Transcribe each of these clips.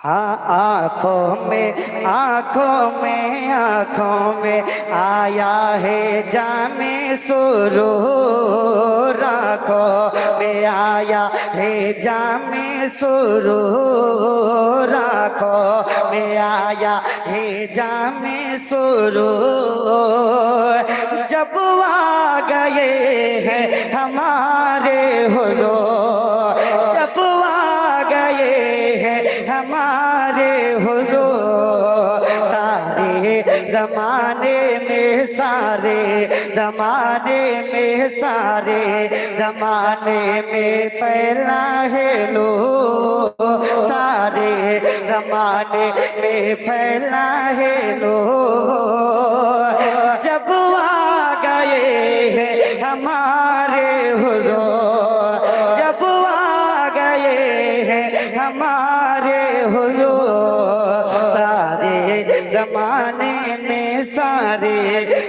हाँ आँखों में आँखों में आँखों में आया है जामे सुरूर, आँखों में आया है जामे सुरूर, आँखों में आया है जामे सुरूर। जब आ गए हैं हमारे हुजूर, जब आ गए हैं हमारे हुजूर, सारे जमाने में सारे जमाने में सारे जमाने में फैला है लो, सारे जमाने में फैला है लो। जब आ गए हैं हमारे हुजूर, जब आ गए हैं हमारे हुजूर, सारे जमाने में सारे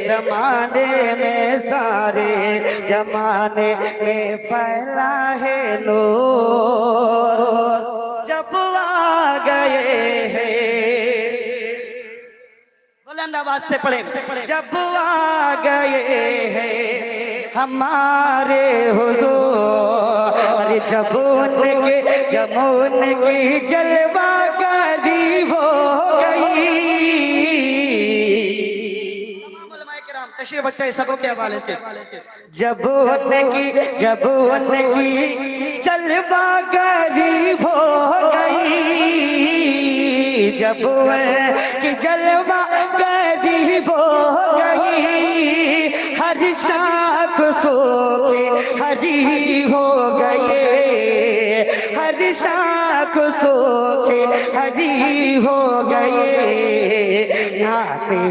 जमाने में सारे जमाने में फैला है नूर। जब आ गए हैं, बुलंद आवाज से पढ़े, जब आ गए हैं हमारे हुजूर, अरे जब उनकी जलवा गरीब हो गई। तशरीफ रखते हैं सबों के हवाले से। जब उनकी जलवा गरीब हो गई, जब उनकी जलवा गरीब हो गई, हर शाख सोके हरी हो गए, हर शाख सोके हरी हो गए। नाते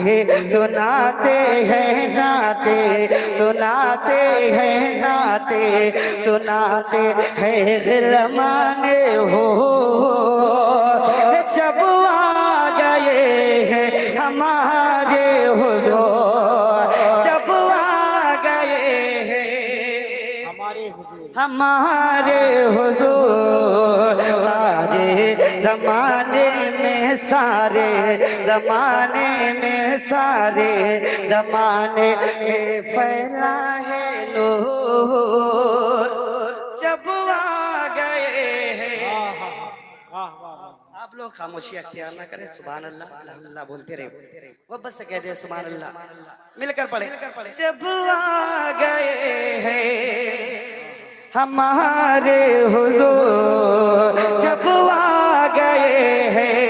सुनाते हैं, नाते सुनाते हैं, नाते सुनाते हैं गिलमाने हो। जब आ गए हैं हमारे हुजूर, जब आ गए हैं हमारे हुजूर, सारे जमाने में सारे जमाने में सारे जमाने में फैला है नूर। जब आ गए हैं, आप लोग खामोशी अख्तियार ना करें, सुभान अल्लाह अल्हम्दुलिल्लाह बोलते रहे, वो बस कह दे सुभान अल्लाह, मिलकर पढ़े। जब आ गए हैं हमारे हुजूर, जब आ गए हैं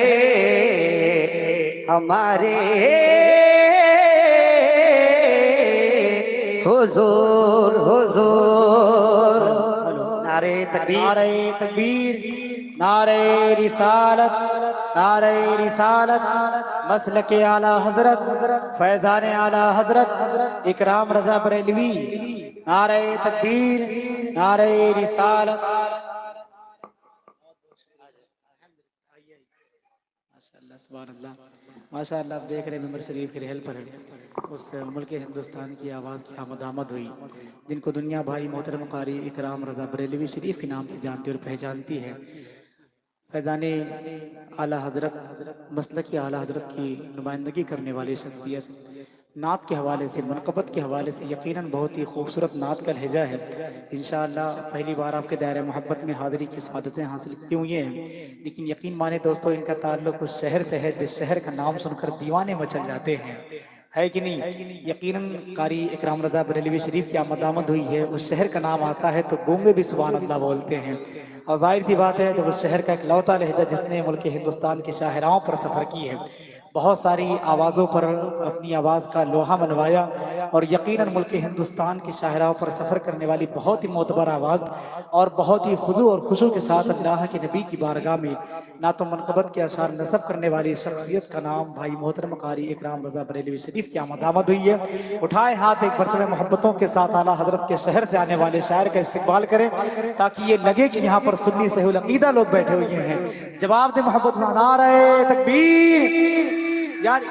हमारे हुजूर, हुजूर। नारे तकबीर, नारे तकबीर, नारे रिसालत, नारे रिसालत, मसलक आला हजरत, फैजान आला हजरत इकराम रजा बरेलवी। नारे तकबीर, नारे रिसालत। माशाअल्लाह सुभान अल्लाह, माशाअल्लाह। आप देख रहे हैं मेंबर शरीफ के रहल पर उस मुल्क हिंदुस्तान की आवाज़ की आमद हुई, जिनको दुनिया भाई मोहतरम कारी इकराम रजा बरेलवी शरीफ के नाम से जानती और पहचानती है। फैज़ाने आला हजरत, मसलक की आला हजरत की नुमाइंदगी करने वाली शख्सियत, नात के हवाले से, मनक़बत के हवाले से यकीनन बहुत ही खूबसूरत नात का लहजा है। इंशाअल्लाह पहली बार आपके दायरे मोहब्बत में हाज़िरी की सादतें हासिल की हुई हैं, लेकिन यकीन माने दोस्तों, इनका ताल्लुक उस शहर से है जिस शहर का नाम सुनकर दीवाने मचल जाते हैं, है कि नहीं। यकीनन कारी इकराम रज़ा बरेलवी शरीफ की आमद हुई है, उस शहर का नाम आता है तो गूंगे भी सुभान अल्लाह बोलते हैं। और जाहिर सी बात है जब उस शहर का इकलौता लहजा जिसने मुल्क हिंदुस्तान की शाहराहों पर सफ़र की है, बहुत सारी आवाज़ों पर अपनी आवाज़ का लोहा मनवाया, और यकीनन मुल्क हिंदुस्तान की शाहराहों पर सफ़र करने वाली बहुत ही मोतबर आवाज़ और बहुत ही खुजू और खुशू के साथ अल्लाह के नबी की बारगाह में नात मनक़बत के अशार नसब करने वाली शख्सियत का नाम भाई मोहतरम कारी इकराम रज़ा बरेलवी शरीफ की आमद हुई है। उठाए हाथ एक मरतबे मोहब्बतों के साथ आला हजरत के शहर से आने वाले शायर का इस्तकबाल करें, ताकि ये लगे कि यहाँ पर सुन्नी सहुल अकीदा लोग बैठे हुए हैं। जवाब दे मोहब्बत, नारे तकबीर, यार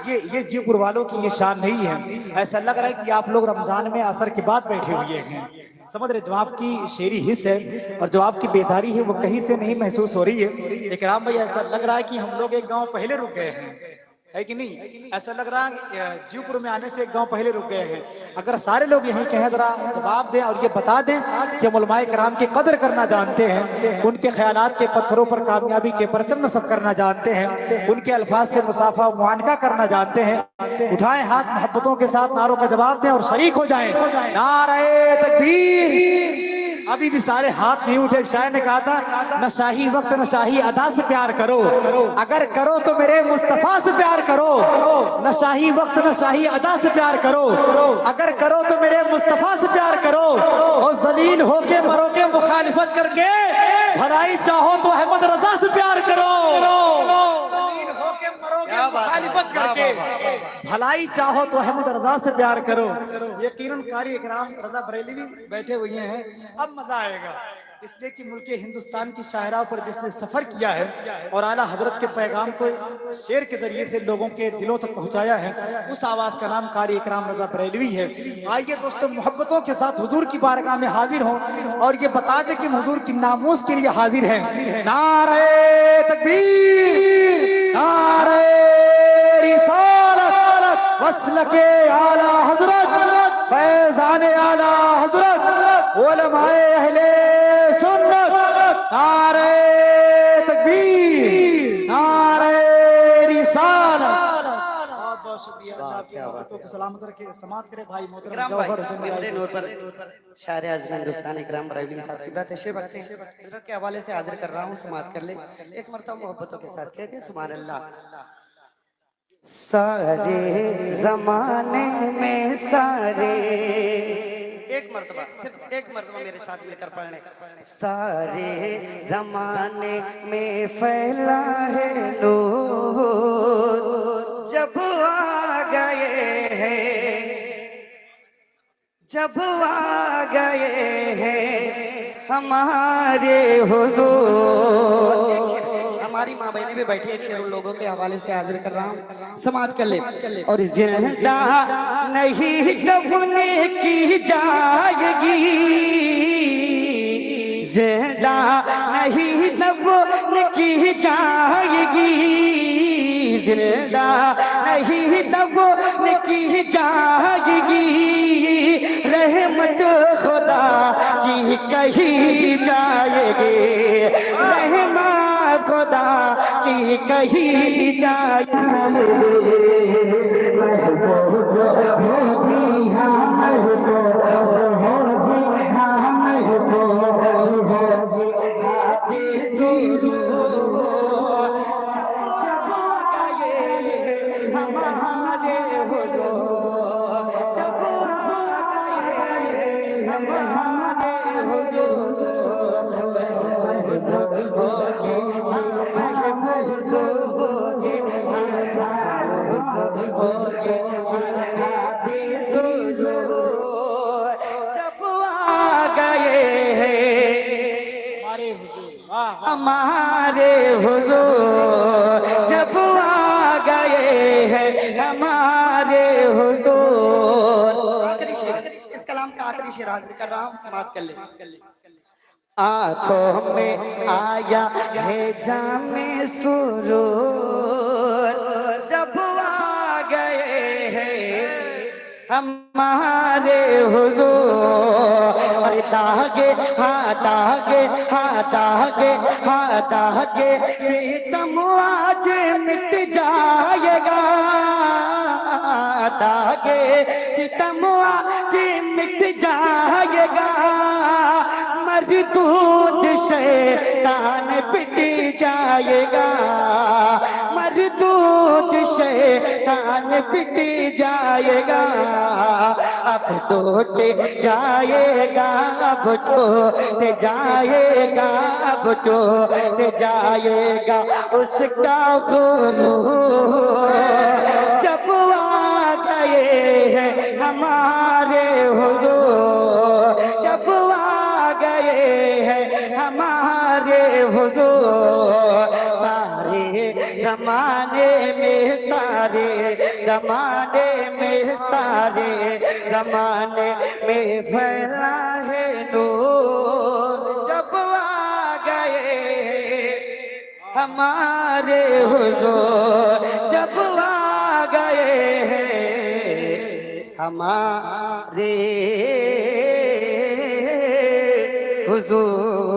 ये जीपुर वालों की ये शान नहीं है। ऐसा लग रहा है कि आप लोग रमजान में असर के बाद बैठे हुए हैं। समझ रहे, जो आपकी शेरी हिस्स है और जो आपकी बेदारी है वो कहीं से नहीं महसूस हो रही है। इकराम भाई, ऐसा लग रहा है कि हम लोग एक गांव पहले रुक गए हैं, है कि नहीं? ऐसा लग रहा है जीवपुर में आने से एक गांव पहले रुक गए हैं। अगर सारे लोग यही कहें, जरा जवाब दें और ये बता दें कि उलमाए किराम की कदर करना जानते हैं, उनके ख्यालात के पत्थरों पर कामयाबी के परचम नस्ब करना जानते हैं, उनके अल्फाज से मुसाफा मुआनका करना जानते हैं, उठाएं हाथ मोहब्बतों के साथ नारों का जवाब दें और शरीक हो जाएं। नारे तकबीर। अभी भी सारे हाथ नहीं उठे। शायर ने कहा था, न शाही वक्त न शाही अदा से प्यार करो, अगर करो तो मेरे मुस्तफा से प्यार करो। न शाही वक्त न शाही अदा से प्यार करो, अगर करो तो मेरे मुस्तफा से प्यार करो। और जलील होके मरोगे मुखालिफत करके, भलाई चाहो तो अहमद रजा से प्यार करो। जलील होके मरोगे मुखालिफत करके, भलाई चाहो तो अहमद रजा से प्यार करो। यकीनन कारी इकराम रजा बरेली भी बैठे हुए हैं। अब मजा आएगा, इसलिए कि मुल्क हिंदुस्तान की शायराओं पर जिसने सफर किया है और आला हजरत के पैगाम को शेर के जरिए से लोगों के दिलों तक पहुंचाया है, उस आवाज का नाम कारी इकराम रजा बरेलवी है। आइए दोस्तों, मोहब्बतों के साथ हुजूर की बारगाह में हाजिर हो और ये बता दे कि हुजूर की नामूस के लिए हाजिर है। नारे तकबीर, नारे रिसालत, वस्ल के आला हजरत, फैजाने आला हजरत, उलमाए अहले सुन्नत। नारे तकबीर, नारे रिसालत। बहुत बहुत शुक्रिया। आपकी मोहब्बतों को सलामत रखे, समात करे भाई मोहतरम जौहर हुसैन नूर पर शायर आज़म हिंदुस्तान इकराम बरेलवी साहब की बात तशरीफ रखते हैं। हजरत के हवाले से हाजिर कर रहा हूँ, समात कर ले। एक मरतबा मोहब्बतों के साथ कहते हैं, सुभान अल्लाह। सारे जमाने में सारे, एक मरतबा, सिर्फ एक मरतबा मेरे साथ मिलकर पढ़ने। सारे जमाने में फैला है नूर, जब आ गए हैं, जब आ गए हैं हमारे हुजूर। हमारी माँ बहनें भी बैठी, एक शेर उन लोगों के हवाले से हाजिर कर रहा हूँ, समात कर ले। और जिंदा नहीं दफन की जाएगी, जिंदा नहीं दफन की जाएगी, जिंदा नहीं दफन की जाएगी, रहमत खुदा की कही जाएगी, रहमत खुदा की कही जाएगी। हमारे हुजूर जब आ गए हैं, हमारे हुजूर। आखिरी शेर, इस कलाम का आखिरी शेर हाजिर कर रहा हूँ, समाप्त कर ले। आंखों में आया है जामे सुरूर, जब आ गए हैं हमारे हुजूर। और दागे हाँ दागे हाँ दागे हाँ दागे सितम आज मिट जाएगा, दागे सितम आज मिट जाएगा, मरदूद शैतान पिट जाएगा, मरदूद शैतान पिट जाएगा। अब टूट जाएगा, अब टूट जाएगा, अब टूट जाएगा उसका गुरूर, जब आ गए हैं हमारे हुजूर, जब आ गए हैं हमारे हुजूर। सारे जमाने में सारे, जमाने में सारे जमाने में फैला है नूर। जब आ गए हमारे हुजूर, जब आ गए हमारे हुजूर।